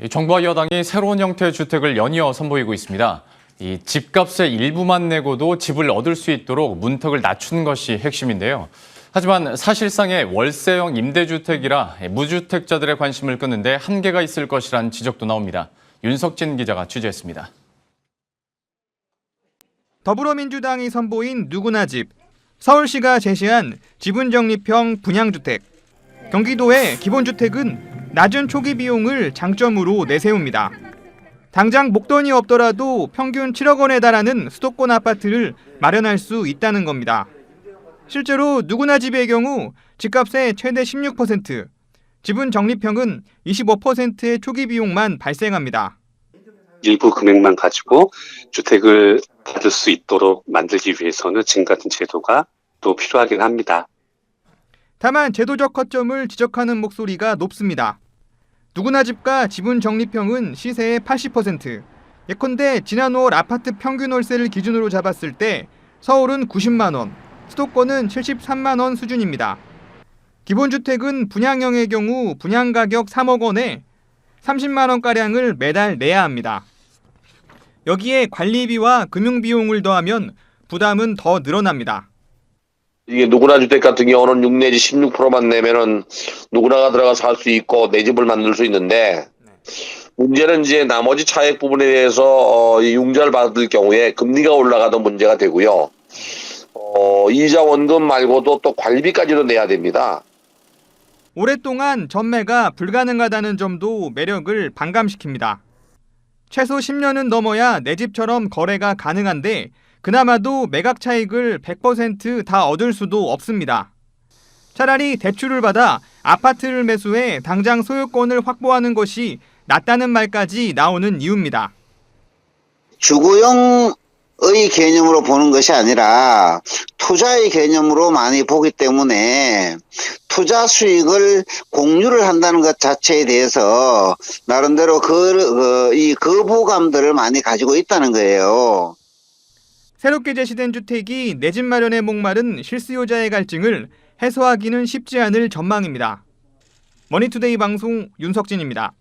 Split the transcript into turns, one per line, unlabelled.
정부와 여당이 새로운 형태의 주택을 연이어 선보이고 있습니다. 이 집값의 일부만 내고도 집을 얻을 수 있도록 문턱을 낮추는 것이 핵심인데요. 하지만 사실상의 월세형 임대주택이라 무주택자들의 관심을 끄는데 한계가 있을 것이란 지적도 나옵니다. 윤석진 기자가 취재했습니다.
더불어민주당이 선보인 누구나 집, 서울시가 제시한 지분적립형 분양주택. 경기도의 기본주택은 낮은 초기 비용을 장점으로 내세웁니다. 당장 목돈이 없더라도 평균 7억 원에 달하는 수도권 아파트를 마련할 수 있다는 겁니다. 실제로 누구나 집의 경우 집값의 최대 16%, 지분 적립형은 25%의 초기 비용만 발생합니다.
일부 금액만 가지고 주택을 받을 수 있도록 만들기 위해서는 지금 같은 제도가 또 필요하긴 합니다.
다만 제도적 허점을 지적하는 목소리가 높습니다. 누구나 집과 지분 적립형은 시세의 80%, 예컨대 지난 5월 아파트 평균 월세를 기준으로 잡았을 때 서울은 90만 원, 수도권은 73만 원 수준입니다. 기본주택은 분양형의 경우 분양가격 3억 원에 30만 원가량을 매달 내야 합니다. 여기에 관리비와 금융비용을 더하면 부담은 더 늘어납니다.
이게 누구나 주택 같은 경우는 6 내지 16%만 내면은 누구나가 들어가서 살 수 있고 내 집을 만들 수 있는데, 문제는 이제 나머지 차액 부분에 대해서 융자를 받을 경우에 금리가 올라가도 문제가 되고요. 이자 원금 말고도 또 관리비까지도 내야 됩니다.
오랫동안 전매가 불가능하다는 점도 매력을 반감시킵니다. 최소 10년은 넘어야 내 집처럼 거래가 가능한데 그나마도 매각 차익을 100% 얻을 수도 없습니다. 차라리 대출을 받아 아파트를 매수해 당장 소유권을 확보하는 것이 낫다는 말까지 나오는 이유입니다.
주거용의 개념으로 보는 것이 아니라 투자의 개념으로 많이 보기 때문에 투자 수익을 공유를 한다는 것 자체에 대해서 나름대로 이 거부감들을 많이 가지고 있다는 거예요.
새롭게 제시된 주택이 내 집 마련에 목마른 실수요자의 갈증을 해소하기는 쉽지 않을 전망입니다. 머니투데이 방송 윤석진입니다.